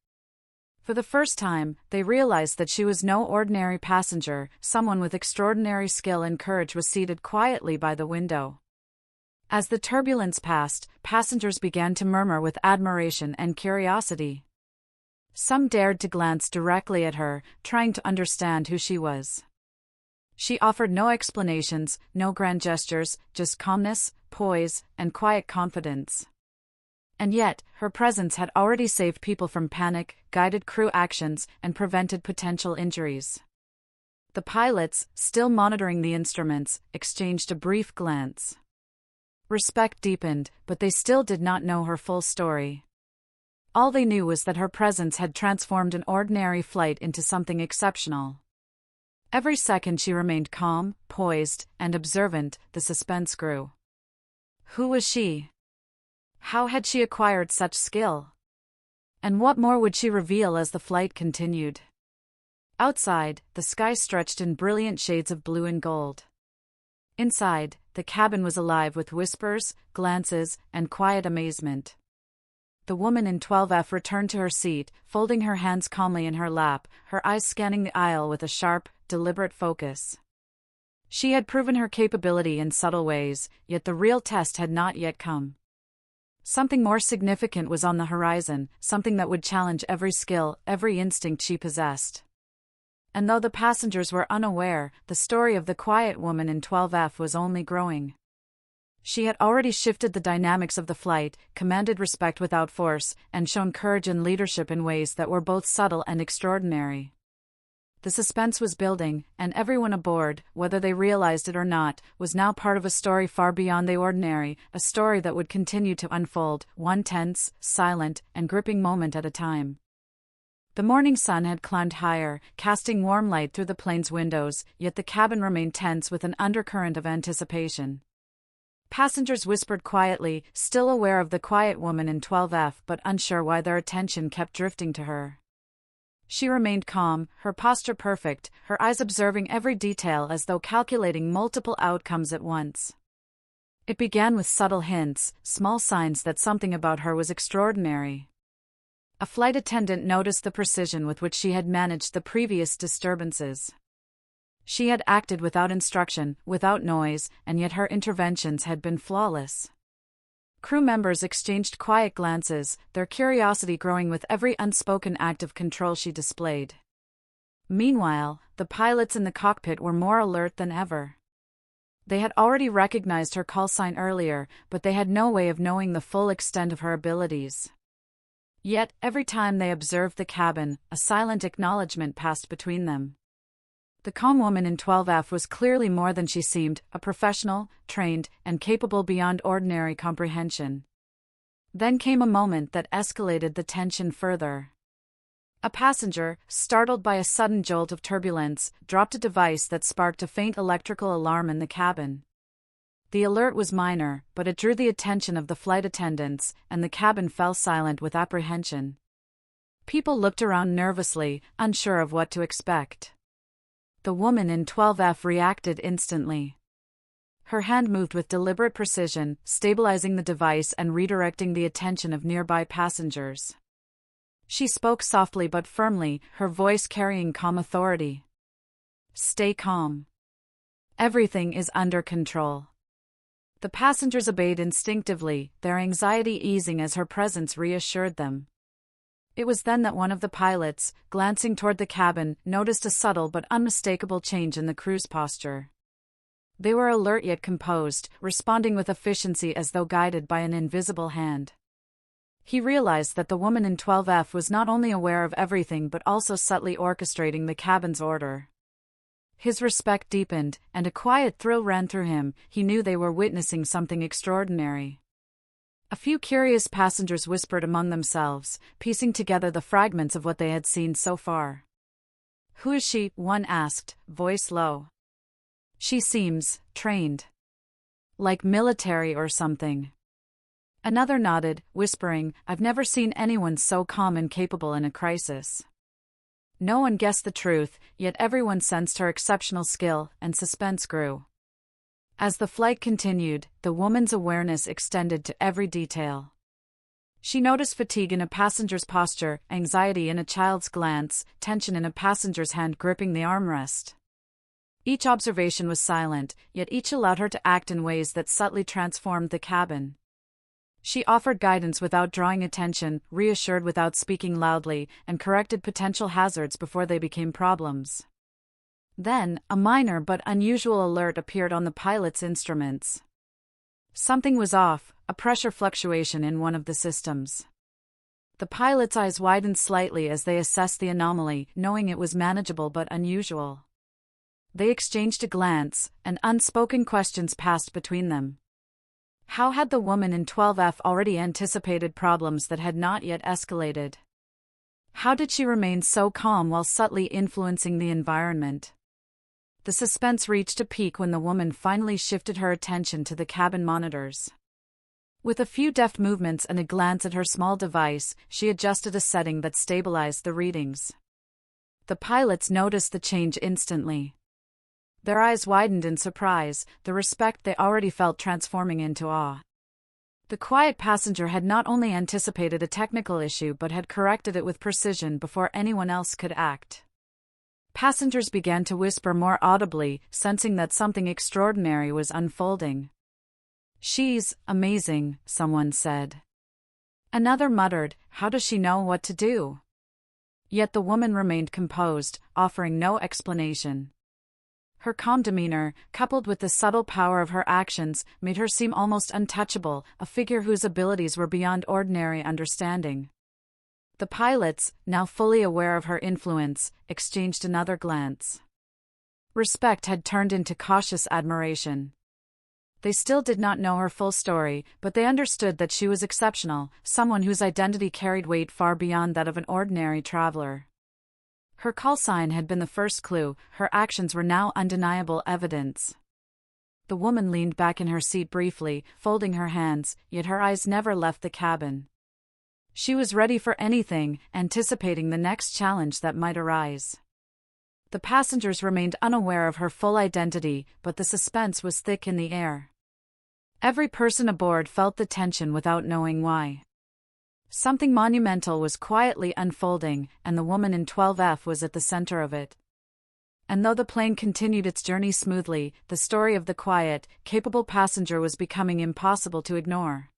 For the first time, they realized that she was no ordinary passenger, someone with extraordinary skill and courage was seated quietly by the window. As the turbulence passed, passengers began to murmur with admiration and curiosity. Some dared to glance directly at her, trying to understand who she was. She offered no explanations, no grand gestures, just calmness, poise, and quiet confidence. And yet, her presence had already saved people from panic, guided crew actions, and prevented potential injuries. The pilots, still monitoring the instruments, exchanged a brief glance. Respect deepened, but they still did not know her full story. All they knew was that her presence had transformed an ordinary flight into something exceptional. Every second she remained calm, poised, and observant, the suspense grew. Who was she? How had she acquired such skill? And what more would she reveal as the flight continued? Outside, the sky stretched in brilliant shades of blue and gold. Inside, the cabin was alive with whispers, glances, and quiet amazement. The woman in 12F returned to her seat, folding her hands calmly in her lap, her eyes scanning the aisle with a sharp, deliberate focus. She had proven her capability in subtle ways, yet the real test had not yet come. Something more significant was on the horizon, something that would challenge every skill, every instinct she possessed. And though the passengers were unaware, the story of the quiet woman in 12F was only growing. She had already shifted the dynamics of the flight, commanded respect without force, and shown courage and leadership in ways that were both subtle and extraordinary. The suspense was building, and everyone aboard, whether they realized it or not, was now part of a story far beyond the ordinary, a story that would continue to unfold, one tense, silent, and gripping moment at a time. The morning sun had climbed higher, casting warm light through the plane's windows, yet the cabin remained tense with an undercurrent of anticipation. Passengers whispered quietly, still aware of the quiet woman in 12F but unsure why their attention kept drifting to her. She remained calm, her posture perfect, her eyes observing every detail as though calculating multiple outcomes at once. It began with subtle hints, small signs that something about her was extraordinary. A flight attendant noticed the precision with which she had managed the previous disturbances. She had acted without instruction, without noise, and yet her interventions had been flawless. Crew members exchanged quiet glances, their curiosity growing with every unspoken act of control she displayed. Meanwhile, the pilots in the cockpit were more alert than ever. They had already recognized her call sign earlier, but they had no way of knowing the full extent of her abilities. Yet, every time they observed the cabin, a silent acknowledgement passed between them. The calm woman in 12F was clearly more than she seemed, a professional, trained, and capable beyond ordinary comprehension. Then came a moment that escalated the tension further. A passenger, startled by a sudden jolt of turbulence, dropped a device that sparked a faint electrical alarm in the cabin. The alert was minor, but it drew the attention of the flight attendants, and the cabin fell silent with apprehension. People looked around nervously, unsure of what to expect. The woman in 12F reacted instantly. Her hand moved with deliberate precision, stabilizing the device and redirecting the attention of nearby passengers. She spoke softly but firmly, her voice carrying calm authority. "Stay calm. Everything is under control." The passengers obeyed instinctively, their anxiety easing as her presence reassured them. It was then that one of the pilots, glancing toward the cabin, noticed a subtle but unmistakable change in the crew's posture. They were alert yet composed, responding with efficiency as though guided by an invisible hand. He realized that the woman in 12F was not only aware of everything but also subtly orchestrating the cabin's order. His respect deepened, and a quiet thrill ran through him. He knew they were witnessing something extraordinary. A few curious passengers whispered among themselves, piecing together the fragments of what they had seen so far. "Who is she?" one asked, voice low. "She seems trained. Like military or something." Another nodded, whispering, "I've never seen anyone so calm and capable in a crisis." No one guessed the truth, yet everyone sensed her exceptional skill, and suspense grew. As the flight continued, the woman's awareness extended to every detail. She noticed fatigue in a passenger's posture, anxiety in a child's glance, tension in a passenger's hand gripping the armrest. Each observation was silent, yet each allowed her to act in ways that subtly transformed the cabin. She offered guidance without drawing attention, reassured without speaking loudly, and corrected potential hazards before they became problems. Then, a minor but unusual alert appeared on the pilot's instruments. Something was off, a pressure fluctuation in one of the systems. The pilot's eyes widened slightly as they assessed the anomaly, knowing it was manageable but unusual. They exchanged a glance, and unspoken questions passed between them. How had the woman in 12F already anticipated problems that had not yet escalated? How did she remain so calm while subtly influencing the environment? The suspense reached a peak when the woman finally shifted her attention to the cabin monitors. With a few deft movements and a glance at her small device, she adjusted a setting that stabilized the readings. The pilots noticed the change instantly. Their eyes widened in surprise, the respect they already felt transforming into awe. The quiet passenger had not only anticipated a technical issue but had corrected it with precision before anyone else could act. Passengers began to whisper more audibly, sensing that something extraordinary was unfolding. "She's amazing," someone said. Another muttered, "How does she know what to do?" Yet the woman remained composed, offering no explanation. Her calm demeanor, coupled with the subtle power of her actions, made her seem almost untouchable, a figure whose abilities were beyond ordinary understanding. The pilots, now fully aware of her influence, exchanged another glance. Respect had turned into cautious admiration. They still did not know her full story, but they understood that she was exceptional, someone whose identity carried weight far beyond that of an ordinary traveler. Her call sign had been the first clue, her actions were now undeniable evidence. The woman leaned back in her seat briefly, folding her hands, yet her eyes never left the cabin. She was ready for anything, anticipating the next challenge that might arise. The passengers remained unaware of her full identity, but the suspense was thick in the air. Every person aboard felt the tension without knowing why. Something monumental was quietly unfolding, and the woman in 12F was at the center of it. And though the plane continued its journey smoothly, the story of the quiet, capable passenger was becoming impossible to ignore.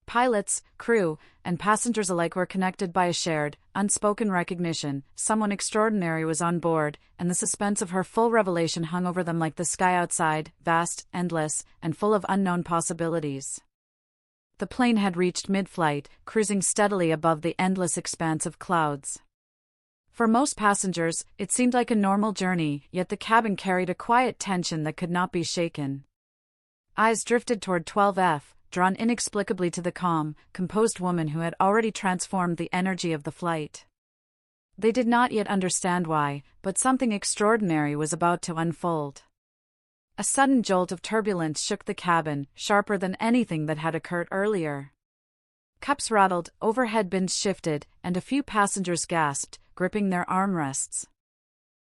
Pilots, crew, and passengers alike were connected by a shared, unspoken recognition. Someone extraordinary was on board, and the suspense of her full revelation hung over them like the sky outside, vast, endless, and full of unknown possibilities. The plane had reached mid-flight, cruising steadily above the endless expanse of clouds. For most passengers, it seemed like a normal journey, yet the cabin carried a quiet tension that could not be shaken. Eyes drifted toward 12F, drawn inexplicably to the calm, composed woman who had already transformed the energy of the flight. They did not yet understand why, but something extraordinary was about to unfold. A sudden jolt of turbulence shook the cabin, sharper than anything that had occurred earlier. Cups rattled, overhead bins shifted, and a few passengers gasped, gripping their armrests.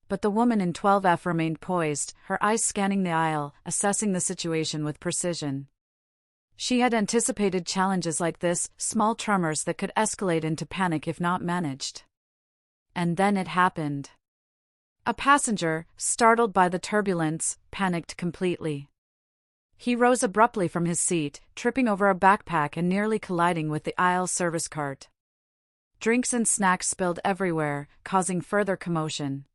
But the woman in 12F remained poised, her eyes scanning the aisle, assessing the situation with precision. She had anticipated challenges like this, small tremors that could escalate into panic if not managed. And then it happened. A passenger, startled by the turbulence, panicked completely. He rose abruptly from his seat, tripping over a backpack and nearly colliding with the aisle service cart. Drinks and snacks spilled everywhere, causing further commotion.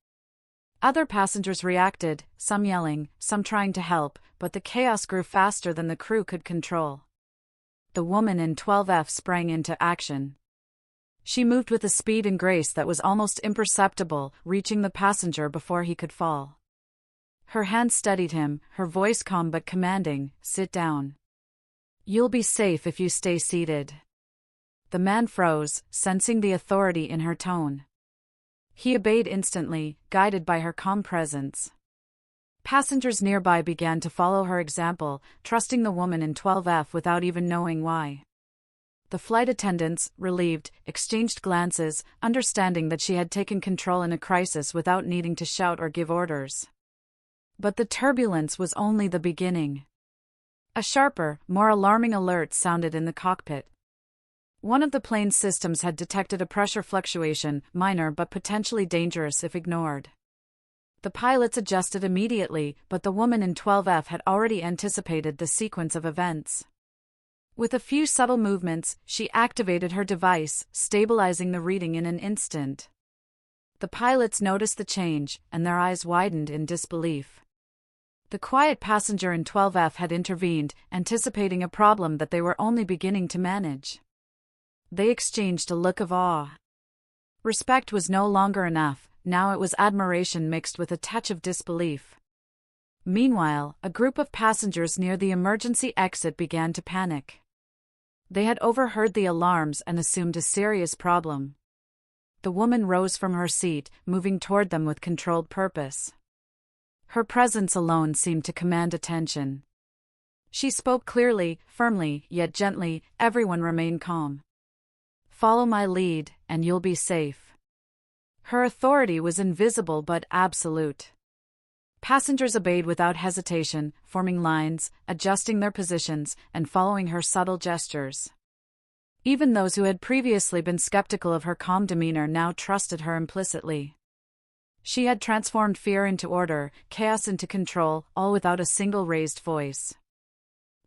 Other passengers reacted, some yelling, some trying to help, but the chaos grew faster than the crew could control. The woman in 12F sprang into action. She moved with a speed and grace that was almost imperceptible, reaching the passenger before he could fall. Her hand steadied him, her voice calm but commanding, "Sit down. You'll be safe if you stay seated." The man froze, sensing the authority in her tone. He obeyed instantly, guided by her calm presence. Passengers nearby began to follow her example, trusting the woman in 12F without even knowing why. The flight attendants, relieved, exchanged glances, understanding that she had taken control in a crisis without needing to shout or give orders. But the turbulence was only the beginning. A sharper, more alarming alert sounded in the cockpit. One of the plane's systems had detected a pressure fluctuation, minor but potentially dangerous if ignored. The pilots adjusted immediately, but the woman in 12F had already anticipated the sequence of events. With a few subtle movements, she activated her device, stabilizing the reading in an instant. The pilots noticed the change, and their eyes widened in disbelief. The quiet passenger in 12F had intervened, anticipating a problem that they were only beginning to manage. They exchanged a look of awe. Respect was no longer enough, now it was admiration mixed with a touch of disbelief. Meanwhile, a group of passengers near the emergency exit began to panic. They had overheard the alarms and assumed a serious problem. The woman rose from her seat, moving toward them with controlled purpose. Her presence alone seemed to command attention. She spoke clearly, firmly, yet gently. Everyone remained calm. Follow my lead, and you'll be safe. Her authority was invisible but absolute. Passengers obeyed without hesitation, forming lines, adjusting their positions, and following her subtle gestures. Even those who had previously been skeptical of her calm demeanor now trusted her implicitly. She had transformed fear into order, chaos into control, all without a single raised voice.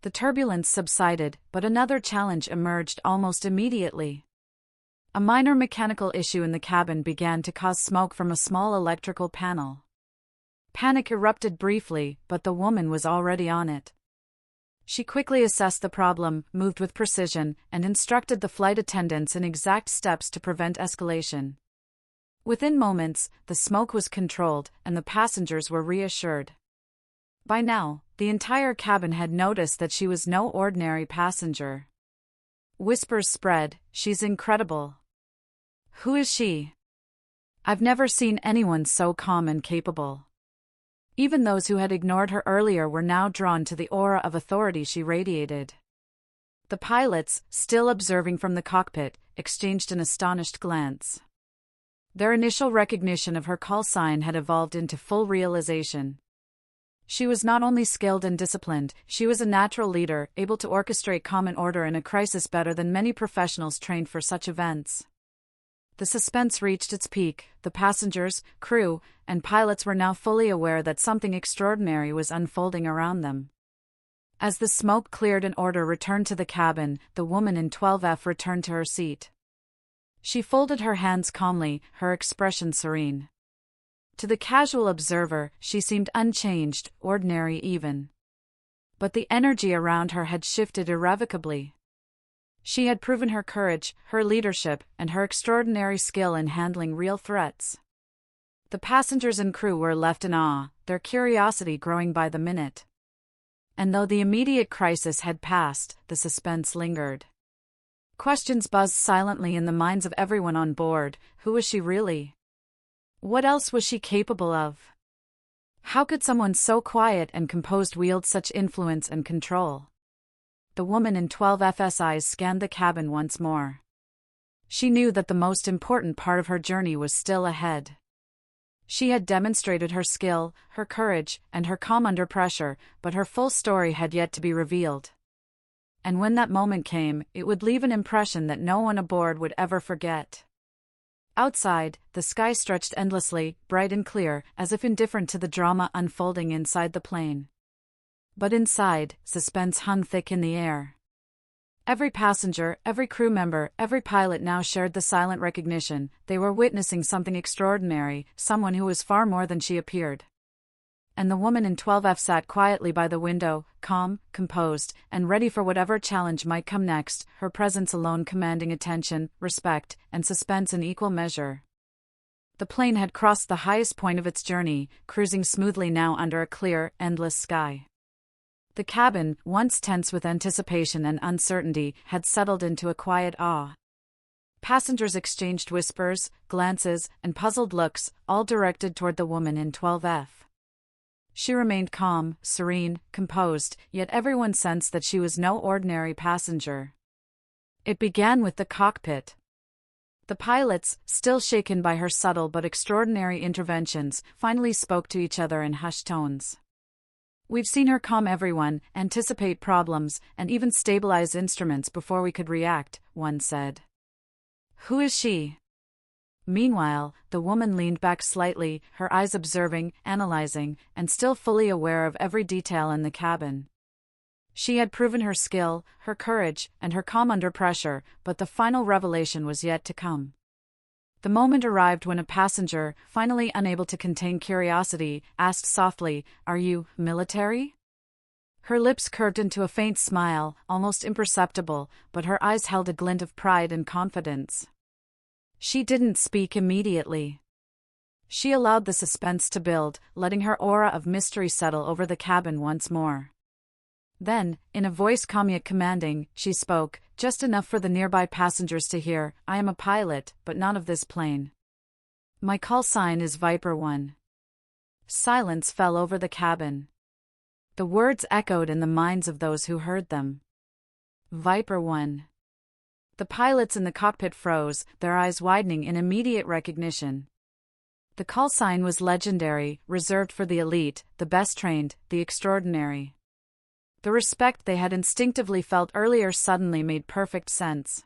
The turbulence subsided, but another challenge emerged almost immediately. A minor mechanical issue in the cabin began to cause smoke from a small electrical panel. Panic erupted briefly, but the woman was already on it. She quickly assessed the problem, moved with precision, and instructed the flight attendants in exact steps to prevent escalation. Within moments, the smoke was controlled, and the passengers were reassured. By now, the entire cabin had noticed that she was no ordinary passenger. Whispers spread, "She's incredible. Who is she? I've never seen anyone so calm and capable." Even those who had ignored her earlier were now drawn to the aura of authority she radiated. The pilots, still observing from the cockpit, exchanged an astonished glance. Their initial recognition of her call sign had evolved into full realization. She was not only skilled and disciplined, she was a natural leader, able to orchestrate calm and order in a crisis better than many professionals trained for such events. The suspense reached its peak. The passengers, crew, and pilots were now fully aware that something extraordinary was unfolding around them. As the smoke cleared and order returned to the cabin, the woman in 12F returned to her seat. She folded her hands calmly, her expression serene. To the casual observer, she seemed unchanged, ordinary even. But the energy around her had shifted irrevocably. She had proven her courage, her leadership, and her extraordinary skill in handling real threats. The passengers and crew were left in awe, their curiosity growing by the minute. And though the immediate crisis had passed, the suspense lingered. Questions buzzed silently in the minds of everyone on board. Who was she really? What else was she capable of? How could someone so quiet and composed wield such influence and control? The woman in 12F's eyes scanned the cabin once more. She knew that the most important part of her journey was still ahead. She had demonstrated her skill, her courage, and her calm under pressure, but her full story had yet to be revealed. And when that moment came, it would leave an impression that no one aboard would ever forget. Outside, the sky stretched endlessly, bright and clear, as if indifferent to the drama unfolding inside the plane. But inside, suspense hung thick in the air. Every passenger, every crew member, every pilot now shared the silent recognition. They were witnessing something extraordinary, someone who was far more than she appeared. And the woman in 12F sat quietly by the window, calm, composed, and ready for whatever challenge might come next, her presence alone commanding attention, respect, and suspense in equal measure. The plane had crossed the highest point of its journey, cruising smoothly now under a clear, endless sky. The cabin, once tense with anticipation and uncertainty, had settled into a quiet awe. Passengers exchanged whispers, glances, and puzzled looks, all directed toward the woman in 12F. She remained calm, serene, composed, yet everyone sensed that she was no ordinary passenger. It began with the cockpit. The pilots, still shaken by her subtle but extraordinary interventions, finally spoke to each other in hushed tones. "We've seen her calm everyone, anticipate problems, and even stabilize instruments before we could react," one said. "Who is she?" Meanwhile, the woman leaned back slightly, her eyes observing, analyzing, and still fully aware of every detail in the cabin. She had proven her skill, her courage, and her calm under pressure, but the final revelation was yet to come. The moment arrived when a passenger, finally unable to contain curiosity, asked softly, "Are you military?" Her lips curved into a faint smile, almost imperceptible, but her eyes held a glint of pride and confidence. She didn't speak immediately. She allowed the suspense to build, letting her aura of mystery settle over the cabin once more. Then, in a voice calm yet commanding, she spoke, just enough for the nearby passengers to hear, "I am a pilot, but not of this plane. My call sign is Viper 1. Silence fell over the cabin. The words echoed in the minds of those who heard them. Viper 1. The pilots in the cockpit froze, their eyes widening in immediate recognition. The call sign was legendary, reserved for the elite, the best trained, the extraordinary. The respect they had instinctively felt earlier suddenly made perfect sense.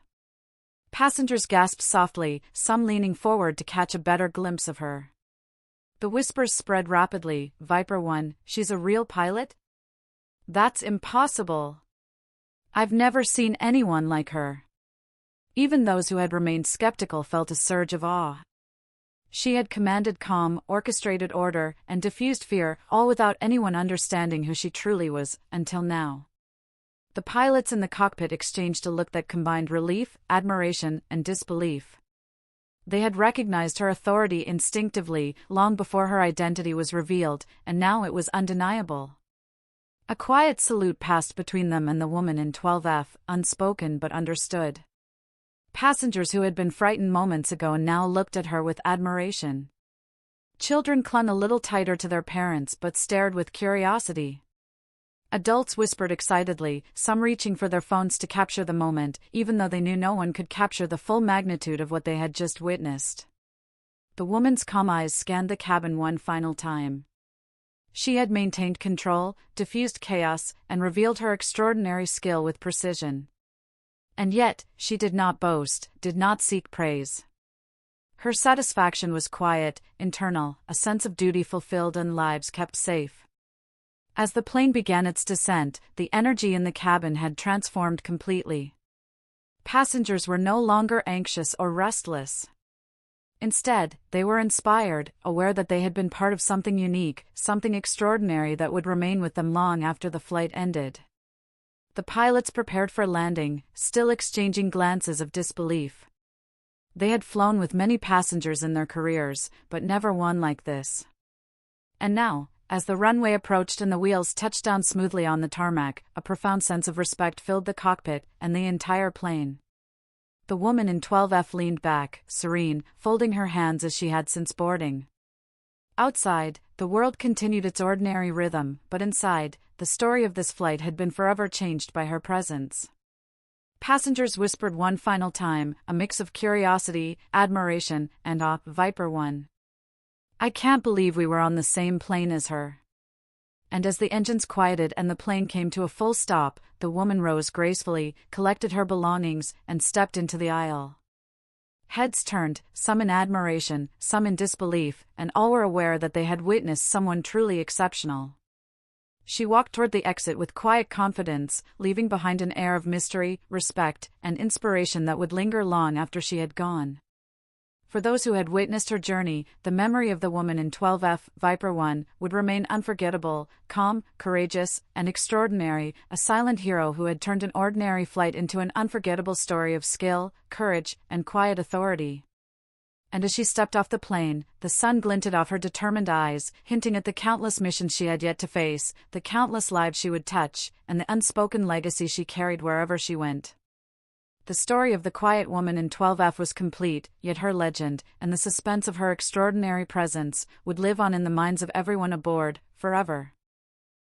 Passengers gasped softly, some leaning forward to catch a better glimpse of her. The whispers spread rapidly. Viper 1, she's a real pilot? That's impossible. I've never seen anyone like her. Even those who had remained skeptical felt a surge of awe. She had commanded calm, orchestrated order, and diffused fear, all without anyone understanding who she truly was, until now. The pilots in the cockpit exchanged a look that combined relief, admiration, and disbelief. They had recognized her authority instinctively, long before her identity was revealed, and now it was undeniable. A quiet salute passed between them and the woman in 12F, unspoken but understood. Passengers who had been frightened moments ago now looked at her with admiration. Children clung a little tighter to their parents but stared with curiosity. Adults whispered excitedly, some reaching for their phones to capture the moment, even though they knew no one could capture the full magnitude of what they had just witnessed. The woman's calm eyes scanned the cabin one final time. She had maintained control, diffused chaos, and revealed her extraordinary skill with precision. And yet, she did not boast, did not seek praise. Her satisfaction was quiet, internal, a sense of duty fulfilled and lives kept safe. As the plane began its descent, the energy in the cabin had transformed completely. Passengers were no longer anxious or restless. Instead, they were inspired, aware that they had been part of something unique, something extraordinary that would remain with them long after the flight ended. The pilots prepared for landing, still exchanging glances of disbelief. They had flown with many passengers in their careers, but never one like this. And now, as the runway approached and the wheels touched down smoothly on the tarmac, a profound sense of respect filled the cockpit and the entire plane. The woman in 12F leaned back, serene, folding her hands as she had since boarding. Outside, the world continued its ordinary rhythm, but inside, the story of this flight had been forever changed by her presence. Passengers whispered one final time, a mix of curiosity, admiration, and awe. Viper 1. I can't believe we were on the same plane as her. And as the engines quieted and the plane came to a full stop, the woman rose gracefully, collected her belongings, and stepped into the aisle. Heads turned, some in admiration, some in disbelief, and all were aware that they had witnessed someone truly exceptional. She walked toward the exit with quiet confidence, leaving behind an air of mystery, respect, and inspiration that would linger long after she had gone. For those who had witnessed her journey, the memory of the woman in 12F, Viper 1, would remain unforgettable, calm, courageous, and extraordinary, a silent hero who had turned an ordinary flight into an unforgettable story of skill, courage, and quiet authority. And as she stepped off the plane, the sun glinted off her determined eyes, hinting at the countless missions she had yet to face, the countless lives she would touch, and the unspoken legacy she carried wherever she went. The story of the quiet woman in 12F was complete, yet her legend, and the suspense of her extraordinary presence, would live on in the minds of everyone aboard, forever.